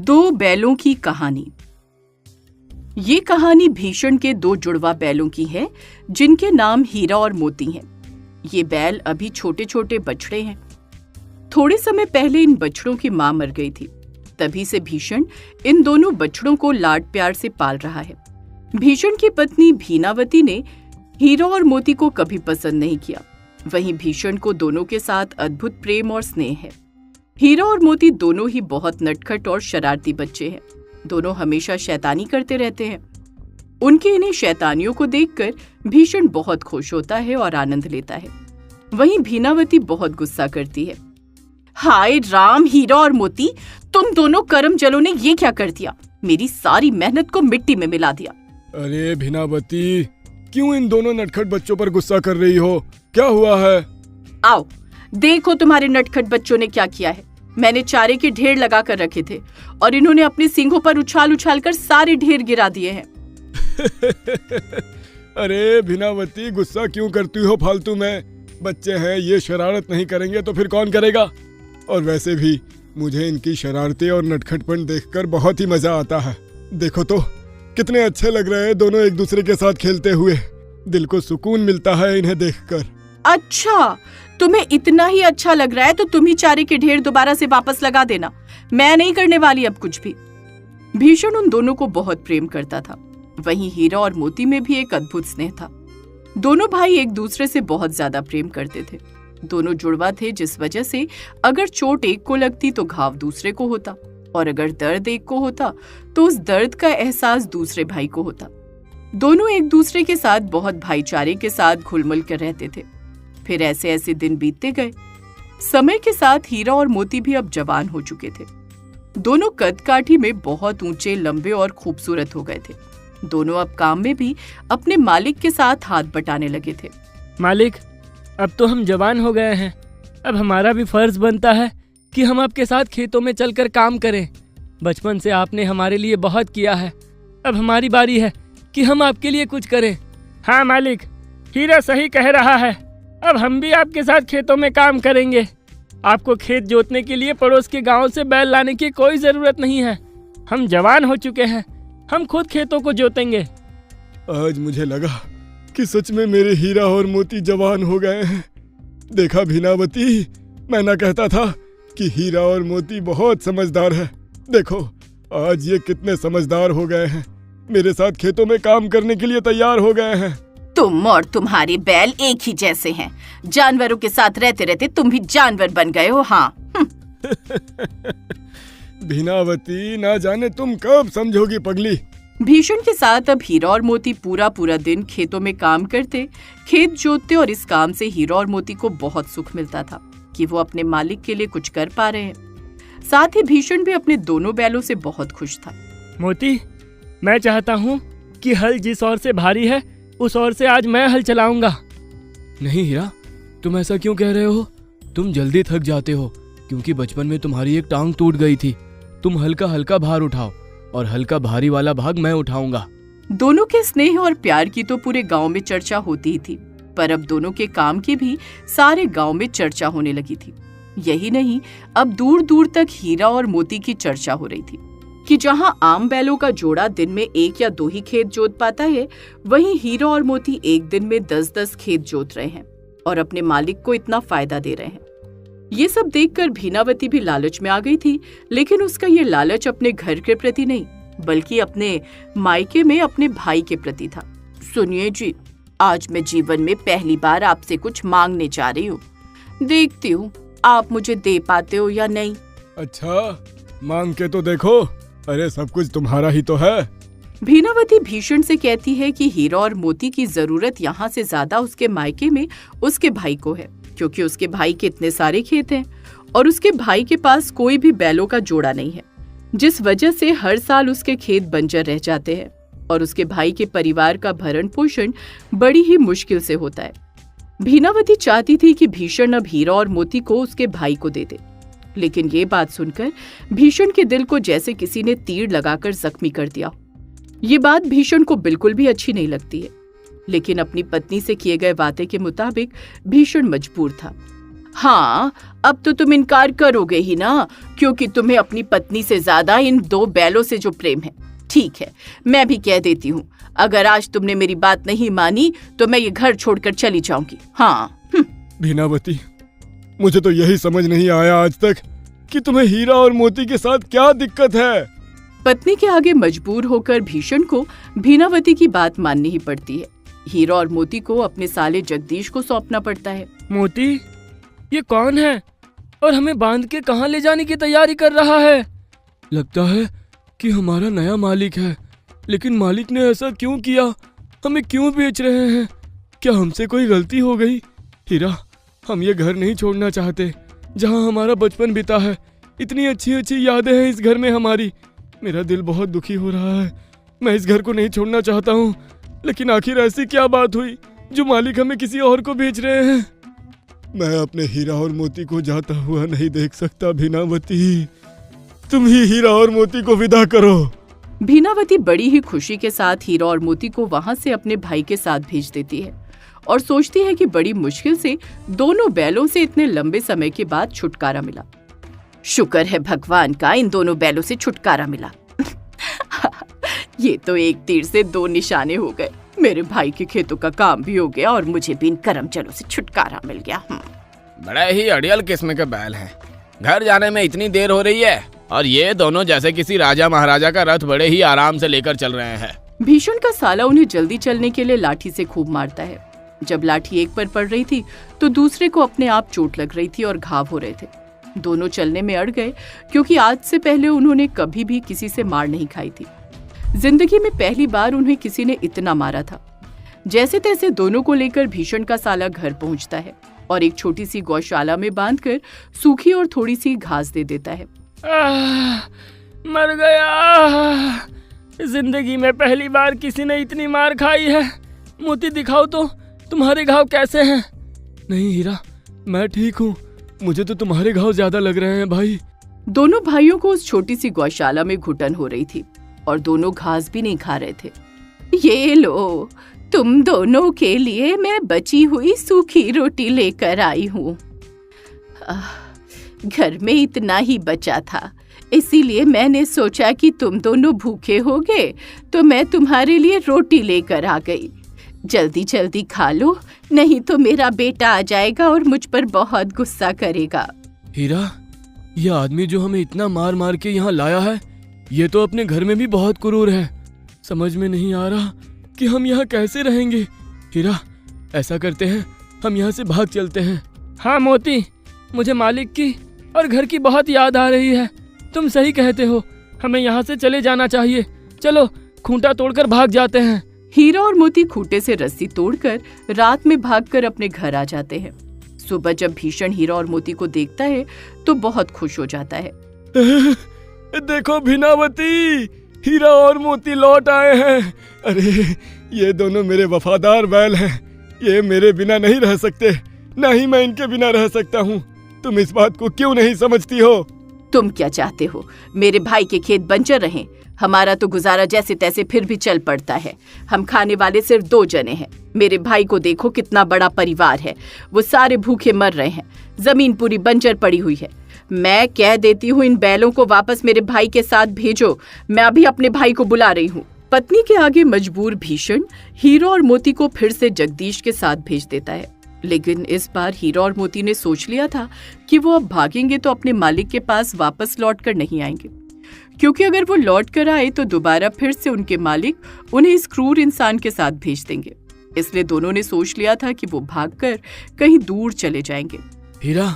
दो बैलों की कहानी। ये कहानी भीषण के दो जुड़वा बैलों की है जिनके नाम हीरा और मोती हैं। ये बैल अभी छोटे छोटे बछड़े हैं। थोड़े समय पहले इन बछड़ों की मां मर गई थी। तभी से भीषण इन दोनों बछड़ों को लाड प्यार से पाल रहा है। भीषण की पत्नी भीनावती ने हीरा और मोती को कभी पसंद नहीं किया। वहीं भीषण को दोनों के साथ अद्भुत प्रेम और स्नेह है। हीरा और मोती दोनों ही बहुत नटखट और शरारती बच्चे हैं। दोनों हमेशा शैतानी करते रहते हैं। उनकी इन्हीं शैतानियों को देखकर भीषण बहुत खुश होता है और आनंद लेता है। वहीं भीनावती बहुत गुस्सा करती है। हाय राम, हीरा और मोती, तुम दोनों करम जलों ने ये क्या कर दिया? मेरी सारी मेहनत को मिट्टी में मिला दिया। अरे भीनावती, क्यों इन दोनों नटखट बच्चों पर गुस्सा कर रही हो? क्या हुआ है? आओ देखो तुम्हारे नटखट बच्चों ने क्या किया है। मैंने चारे के ढेर लगा कर रखे थे और इन्होंने अपने सींगों पर उछाल उछाल कर सारे ढेर गिरा दिए हैं। अरे भीनावती, गुस्सा क्यों करती हो फालतू में? बच्चे हैं, ये शरारत नहीं करेंगे तो फिर कौन करेगा? और वैसे भी मुझे इनकी शरारतें और नटखटपन देखकर बहुत ही मजा आता है। देखो तो कितने अच्छे लग रहे हैं दोनों एक दूसरे के साथ खेलते हुए। दिल को सुकून मिलता है इन्हें देखकर। अच्छा, तुम्हें इतना ही अच्छा लग रहा है तो तुम ही चारे के ढेर दोबारा से वापस लगा देना। मैं नहीं करने वाली अब कुछ भी। भीषण उन दोनों को बहुत प्रेम करता था। वहीं हीरा और मोती में भी एक अद्भुत स्नेह था। दोनों भाई एक दूसरे से बहुत ज्यादा प्रेम करते थे। दोनों जुड़वा थे, जिस वजह से अगर चोट एक को लगती तो घाव दूसरे को होता, और अगर दर्द एक को होता तो उस दर्द का एहसास दूसरे भाई को होता। दोनों एक दूसरे के साथ बहुत भाईचारे के साथ घुल-मिल कर रहते थे। फिर ऐसे ऐसे दिन बीतते गए। समय के साथ हीरा और मोती भी अब जवान हो चुके थे। दोनों कद काठी में बहुत ऊंचे, लंबे और खूबसूरत हो गए थे। दोनों अब काम में भी अपने मालिक के साथ हाथ बटाने लगे थे। मालिक, अब तो हम जवान हो गए हैं। अब हमारा भी फर्ज बनता है कि हम आपके साथ खेतों में चलकर काम करें। बचपन से आपने हमारे लिए बहुत किया है। अब हमारी बारी है कि हम आपके लिए कुछ करें। हाँ मालिक, हीरा सही कह रहा है। अब हम भी आपके साथ खेतों में काम करेंगे। आपको खेत जोतने के लिए पड़ोस के गांव से बैल लाने की कोई ज़रूरत नहीं है। हम जवान हो चुके हैं, हम खुद खेतों को जोतेंगे। आज मुझे लगा कि सच में मेरे हीरा और मोती जवान हो गए हैं। देखा भीनावती, मैं ना कहता था कि हीरा और मोती बहुत समझदार है। देखो आज ये कितने समझदार हो गए हैं। मेरे साथ खेतों में काम करने के लिए तैयार हो गए हैं। तुम और तुम्हारे बैल एक ही जैसे हैं। जानवरों के साथ रहते रहते तुम भी जानवर बन गए हो। हाँ। भीनावती, ना जाने तुम कब समझोगी पगली। भीषण के साथ अब हीरा और मोती पूरा पूरा दिन खेतों में काम करते, खेत जोतते, और इस काम से हीरा और मोती को बहुत सुख मिलता था कि वो अपने मालिक के लिए कुछ कर पा रहे हैं। साथ ही भीषण भी अपने दोनों बैलों से बहुत खुश था। मोती, मैं चाहता हूँ कि हल जिस ओर से भारी है उस ओर से आज मैं हल चलाऊंगा। नहीं हीरा, तुम ऐसा क्यों कह रहे हो? तुम जल्दी थक जाते हो क्योंकि बचपन में तुम्हारी एक टांग टूट गई थी। तुम हल्का हल्का भार उठाओ और हल्का भारी वाला भाग मैं उठाऊंगा। दोनों के स्नेह और प्यार की तो पूरे गांव में चर्चा होती ही थी, पर अब दोनों के काम की भी सारे गांव में चर्चा होने लगी थी। यही नहीं, अब दूर दूर तक हीरा और मोती की चर्चा हो रही थी कि जहां आम बैलों का जोड़ा दिन में 1 या 2 ही खेत जोत पाता है, वहीं हीरा और मोती एक दिन में 10-10 खेत जोत रहे हैं और अपने मालिक को इतना फायदा दे रहे हैं। ये सब देखकर भीनावती भी लालच में आ गई थी, लेकिन उसका ये लालच अपने घर के प्रति नहीं, बल्कि अपने मायके में अपने भाई के प्रति था। सुनिए जी, आज मैं जीवन में पहली बार आपसे कुछ मांगने जा रही हूँ। देखती हूँ आप मुझे दे पाते हो या नहीं। अच्छा, मांग के तो देखो। अरे सब कुछ तुम्हारा ही तो है। भीनावती भीषण से कहती है कि हीरा और मोती की जरूरत यहाँ से ज्यादा उसके मायके में उसके भाई को है, क्योंकि उसके भाई के इतने सारे खेत हैं और उसके भाई के पास कोई भी बैलों का जोड़ा नहीं है, जिस वजह से हर साल उसके खेत बंजर रह जाते हैं और उसके भाई के परिवार का भरण पोषण बड़ी ही मुश्किल से होता है। भीनावती चाहती थी कि भीषण अब हीरा और मोती को उसके भाई को दे दे, लेकिन ये बात सुनकर भीषण के दिल को जैसे किसी ने तीर लगाकर जख्मी कर दिया। ये बात भीषण को बिल्कुल भी अच्छी नहीं लगती है, लेकिन अपनी पत्नी से किए गए वादे के मुताबिक भीषण मजबूर था। हाँ, अब तो तुम इनकार करोगे ही ना, क्योंकि तुम्हें अपनी पत्नी से ज्यादा इन 2 बैलों से जो प्रेम है। ठीक है, मैं भी कह देती हूँ, अगर आज तुमने मेरी बात नहीं मानी तो मैं ये घर छोड़कर चली जाऊंगी। हाँ। भीनावती, मुझे तो यही समझ नहीं आया आज तक कि तुम्हें हीरा और मोती के साथ क्या दिक्कत है। पत्नी के आगे मजबूर होकर भीषण को भीनावती की बात माननी ही पड़ती है। हीरा और मोती को अपने साले जगदीश को सौंपना पड़ता है। मोती, ये कौन है और हमें बांध के कहाँ ले जाने की तैयारी कर रहा है? लगता है कि हमारा नया मालिक है, लेकिन मालिक ने ऐसा क्यों किया? हमें क्यों बेच रहे हैं? क्या हमसे कोई गलती हो गई? हीरा, हम ये घर नहीं छोड़ना चाहते जहाँ हमारा बचपन बीता है। इतनी अच्छी अच्छी यादें हैं इस घर में हमारी। मेरा दिल बहुत दुखी हो रहा है। मैं इस घर को नहीं छोड़ना चाहता हूँ, लेकिन आखिर ऐसी क्या बात हुई जो मालिक हमें किसी और को बेच रहे हैं? मैं अपने हीरा और मोती को जाता हुआ नहीं देख सकता भीनावती। तुम ही हीरा और मोती को विदा करो। भीनावती बड़ी ही खुशी के साथ हीरा और मोती को वहां से अपने भाई के साथ भेज देती है और सोचती है कि बड़ी मुश्किल से दोनों बैलों से इतने लंबे समय के बाद छुटकारा मिला। शुक्र है भगवान का, इन दोनों बैलों से छुटकारा मिला। ये तो एक तीर से 2 निशाने हो गए। मेरे भाई के खेतों का काम भी हो गया और मुझे भी इन करमचलों से छुटकारा मिल गया। बड़े ही अड़ियल किस्म के बैल हैं। घर जाने में इतनी देर हो रही है और ये दोनों जैसे किसी राजा महाराजा का रथ बड़े ही आराम से लेकर चल रहे हैं। भीषण का साला उन्हें जल्दी चलने के लिए लाठी से खूब मारता है। जब लाठी एक पर पड़ रही थी तो दूसरे को अपने आप चोट लग रही थी और घाव हो रहे थे। दोनों चलने में अड़ गए, क्योंकि आज से पहले उन्होंने कभी भी किसी से मार नहीं खाई थी। जिंदगी में पहली बार उन्हें किसी ने इतना मारा था। जैसे तैसे दोनों को लेकर भीषण का साला घर पहुंचता है और एक छोटी सी गौशाला में बांधकर सूखी और थोड़ी सी घास दे देता है। मर गया। जिंदगी में पहली बार किसी ने इतनी मार खाई है। मोती, दिखाओ तो तुम्हारे घाव कैसे हैं? नहीं हीरा, मैं ठीक हूँ। मुझे तो तुम्हारे घाव ज्यादा लग रहे हैं भाई। दोनों भाइयों को उस छोटी सी गौशाला में घुटन हो रही थी और दोनों घास भी नहीं खा रहे थे। ये लो, तुम दोनों के लिए मैं बची हुई सूखी रोटी लेकर आई हूँ। घर में इतना ही बचा था, इसीलिए मैंने सोचा कि तुम दोनों भूखे होगे तो मैं तुम्हारे लिए रोटी लेकर आ गई। जल्दी जल्दी खा लो, नहीं तो मेरा बेटा आ जाएगा और मुझ पर बहुत गुस्सा करेगा। हीरा, ये आदमी जो हमें इतना मार मार के यहाँ लाया है, ये तो अपने घर में भी बहुत क्रूर है। समझ में नहीं आ रहा कि हम यहाँ कैसे रहेंगे। हीरा, ऐसा करते हैं, हम यहाँ से भाग चलते हैं। हाँ मोती, मुझे मालिक की और घर की बहुत याद आ रही है। तुम सही कहते हो, हमें यहाँ से चले जाना चाहिए। चलो, खूंटा तोड़कर भाग जाते हैं। हीरा और मोती खूंटे से रस्सी तोड़कर रात में भागकर अपने घर आ जाते हैं। सुबह जब भीषण हीरा और मोती को देखता है तो बहुत खुश हो जाता है। देखो भीनावती, हीरा और मोती लौट आए हैं। अरे, ये दोनों मेरे वफादार बैल हैं। ये मेरे बिना नहीं रह सकते, न ही मैं इनके बिना रह सकता हूँ। तुम इस बात को क्यों नहीं समझती हो? तुम क्या चाहते हो? मेरे भाई के खेत बंजर रहें? हमारा तो गुजारा जैसे तैसे फिर भी चल पड़ता है। हम खाने वाले सिर्फ 2 जने हैं। मेरे भाई को देखो, कितना बड़ा परिवार है। वो सारे भूखे मर रहे हैं। जमीन पूरी बंजर पड़ी हुई है। मैं कह देती हूँ, इन बैलों को वापस मेरे भाई के साथ भेजो। मैं अभी अपने भाई को बुला रही हूँ। पत्नी के आगे मजबूर भीषण हीरा और मोती को फिर से जगदीश के साथ भेज देता है। लेकिन इस बार हीरा और मोती ने सोच लिया था कि वो अब भागेंगे तो अपने मालिक के पास वापस लौटकर नहीं आएंगे, क्योंकि अगर वो लौट कर आए तो दोबारा फिर से उनके मालिक उन्हें इस क्रूर इंसान के साथ भेज देंगे। इसलिए दोनों ने सोच लिया था कि वो भागकर कहीं दूर चले जाएंगे। हीरा,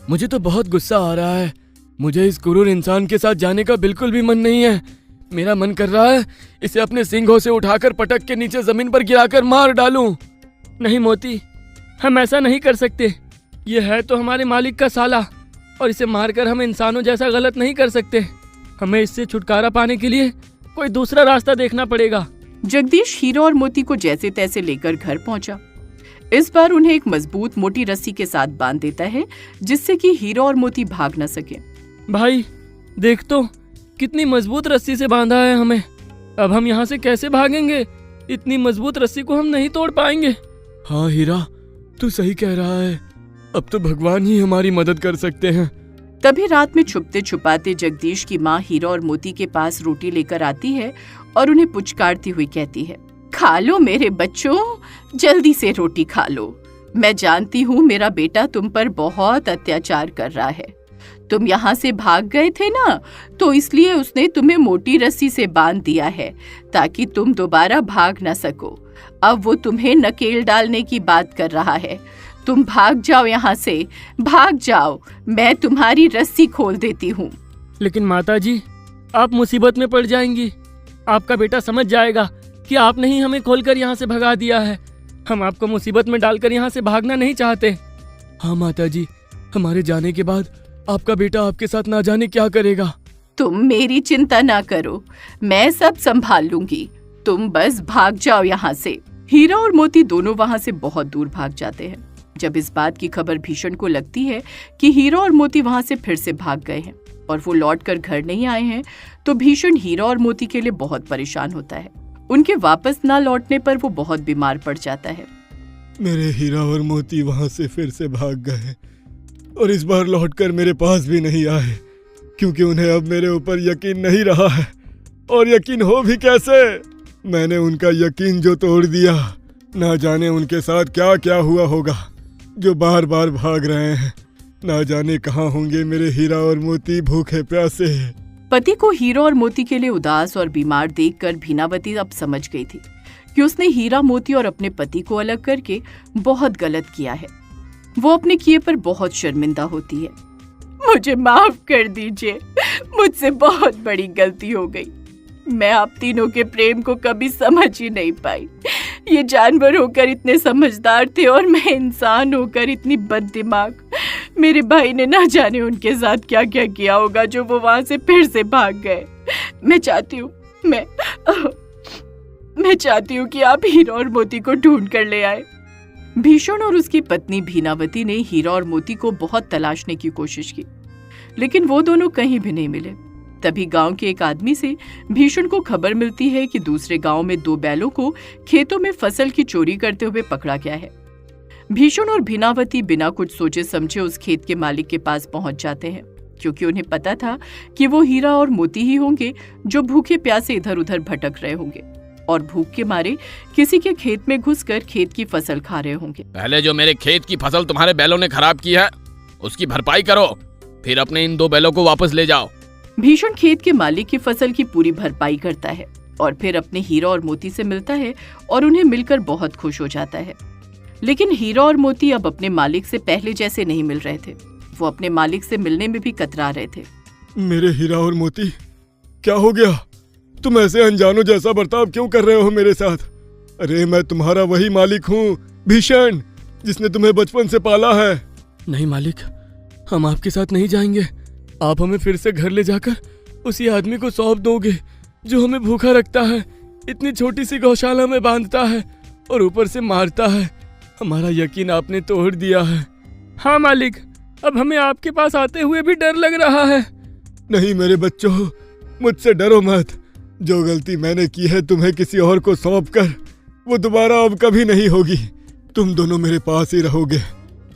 मुझे तो बहुत गुस्सा आ रहा है। मुझे इस क्रूर इंसान के साथ जाने का बिल्कुल भी मन नहीं है। मेरा मन कर रहा है इसे अपने सींगों से उठाकर पटक के नीचे जमीन पर गिराकर मार डालूं। नहीं मोती, हम ऐसा नहीं कर सकते। ये है तो हमारे मालिक का साला, और इसे मारकर हम इंसानों जैसा गलत नहीं कर सकते। हमें इससे छुटकारा पाने के लिए कोई दूसरा रास्ता देखना पड़ेगा। जगदीश हीरा और मोती को जैसे तैसे लेकर घर पहुंचा। इस बार उन्हें एक मजबूत मोटी रस्सी के साथ बांध देता है, जिससे कि हीरा और मोती भाग न सके। भाई देख तो, कितनी मजबूत रस्सी से बांधा है हमें। अब हम यहाँ से कैसे भागेंगे? इतनी मजबूत रस्सी को हम नहीं तोड़ पाएंगे। हाँ हीरा, तू सही कह रहा है। अब तो भगवान ही हमारी मदद कर सकते हैं। तभी रात में छुपते छुपाते जगदीश की माँ हीरा और मोती के पास रोटी लेकर आती है और उन्हें पुचकारती हुई कहती है, खा लो मेरे बच्चों, जल्दी से रोटी खा लो। मैं जानती हूँ मेरा बेटा तुम पर बहुत अत्याचार कर रहा है। तुम यहाँ से भाग गए थे ना, तो इसलिए उसने तुम्हें मोटी रस्सी से बांध दिया है ताकि तुम दोबारा भाग न सको। अब वो तुम्हें नकेल डालने की बात कर रहा है। तुम भाग जाओ यहाँ से, भाग जाओ, मैं तुम्हारी रस्सी खोल देती हूँ। लेकिन माताजी, आप मुसीबत में पड़ जाएंगी। आपका बेटा समझ जाएगा कि आपने ही हमें खोलकर यहाँ से भगा दिया है। हम आपको मुसीबत में डालकर यहाँ से भागना नहीं चाहते। हाँ माताजी, हमारे जाने के बाद आपका बेटा आपके साथ ना जाने क्या करेगा। तुम मेरी चिंता ना करो, मैं सब संभाल लूंगी। तुम बस भाग जाओ यहाँ से। हीरा और मोती दोनों वहाँ से बहुत दूर भाग जाते हैं। जब इस बात की खबर भीषण को लगती है कि हीरा और मोती वहाँ से फिर से भाग गए हैं और वो लौटकर घर नहीं आए हैं, तो भीषण हीरा और मोती के लिए बहुत परेशान होता है। उनके वापस ना लौटने पर वो बहुत बीमार पड़ जाता है। मेरे हीरा और मोती वहां से फिर से भाग गए और इस बार लौटकर मेरे पास भी नहीं आए, क्योंकि उन्हें अब मेरे ऊपर यकीन नहीं रहा है। और यकीन हो भी कैसे, मैंने उनका यकीन जो तोड़ दिया, ना जाने उनके साथ क्या क्या हुआ होगा जो बार बार भाग रहे हैं। ना जाने कहाँ होंगे मेरे हीरा और मोती भूखे प्यासे। पति को हीरा और मोती के लिए उदास और बीमार देखकर भीनावती अब समझ गई थी कि उसने हीरा, मोती और अपने पति को अलग करके बहुत गलत किया है। वो अपने किए पर बहुत शर्मिंदा होती है। मुझे माफ कर दीजिए, मुझसे बहुत बड़ी गलती हो गई। मैं आप तीनों के प्रेम को कभी समझ ही नहीं पाई। ये जानवर होकर इतने समझदार थे और मैं इंसान होकर इतनी बददिमाग। मेरे भाई ने ना जाने उनके साथ क्या क्या किया होगा जो वो वहां से फिर से भाग गए। मैं चाहती हूँ कि आप हीरा और मोती को ढूंढ कर ले आए। भीषण और उसकी पत्नी भीनावती ने हीरा और मोती को बहुत तलाशने की कोशिश की, लेकिन वो दोनों कहीं भी नहीं मिले। तभी गांव के एक आदमी से भीषण को खबर मिलती है कि दूसरे गांव में 2 बैलों को खेतों में फसल की चोरी करते हुए पकड़ा गया है। भीषण और भीनावती बिना कुछ सोचे समझे उस खेत के मालिक के पास पहुंच जाते हैं, क्योंकि उन्हें पता था कि वो हीरा और मोती ही होंगे जो भूखे प्यासे इधर उधर भटक रहे होंगे और भूख के मारे किसी के खेत में घुसकर खेत की फसल खा रहे होंगे। पहले जो मेरे खेत की फसल तुम्हारे बैलों ने खराब की है, उसकी भरपाई करो, फिर अपने इन 2 बैलों को वापस ले जाओ। भीषण खेत के मालिक की फसल की पूरी भरपाई करता है और फिर अपने हीरा और मोती से मिलता है और उन्हें मिलकर बहुत खुश हो जाता है। लेकिन हीरा और मोती अब अपने मालिक से पहले जैसे नहीं मिल रहे थे। वो अपने मालिक से मिलने में भी कतरा रहे थे। मेरे हीरा और मोती, क्या हो गया? तुम ऐसे अनजानों जैसा बर्ताव क्यों कर रहे हो मेरे साथ? अरे मैं तुम्हारा वही मालिक हूँ, भीषण, जिसने तुम्हें बचपन से पाला है। नहीं मालिक, हम आपके साथ नहीं जाएंगे। आप हमें फिर से घर ले जाकर उसी आदमी को सौंप दोगे जो हमें भूखा रखता है, इतनी छोटी सी गौशाला में बांधता है और ऊपर से मारता है। हमारा यकीन आपने तोड़ दिया है। हाँ मालिक, अब हमें आपके पास आते हुए भी डर लग रहा है। नहीं मेरे बच्चों, मुझसे डरो मत। जो गलती मैंने की है तुम्हें किसी और को सौंप कर, वो दोबारा अब कभी नहीं होगी। तुम दोनों मेरे पास ही रहोगे,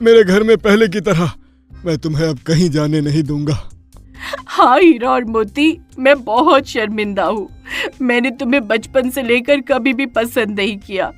मेरे घर में पहले की तरह। मैं तुम्हें अब कहीं जाने नहीं दूंगा। हाँ हीरा और मोती, मैं बहुत शर्मिंदा हूँ। मैंने तुम्हें बचपन से लेकर कभी भी पसंद नहीं किया,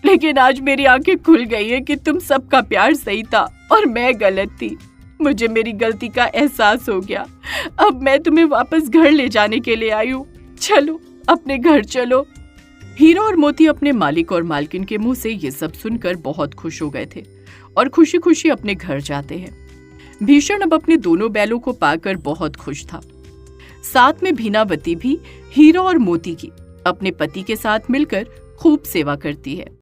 लेकिन आज मेरी आंखें खुल गई है कि तुम सबका प्यार सही था और मैं गलत थी। मुझे मेरी गलती का एहसास हो गया। अब मैं तुम्हें वापस घर ले जाने के लिए आई हूँ। चलो, अपने घर चलो। हीरा और मोती अपने मालिक और मालकिन के मुंह से ये सब सुनकर बहुत खुश हो गए थे और खुशी खुशी अपने घर जाते हैं। भीषण अब अपने दोनों बैलों को पाकर बहुत खुश था। साथ में भीनावती भी हीरा और मोती की अपने पति के साथ मिलकर खूब सेवा करती है।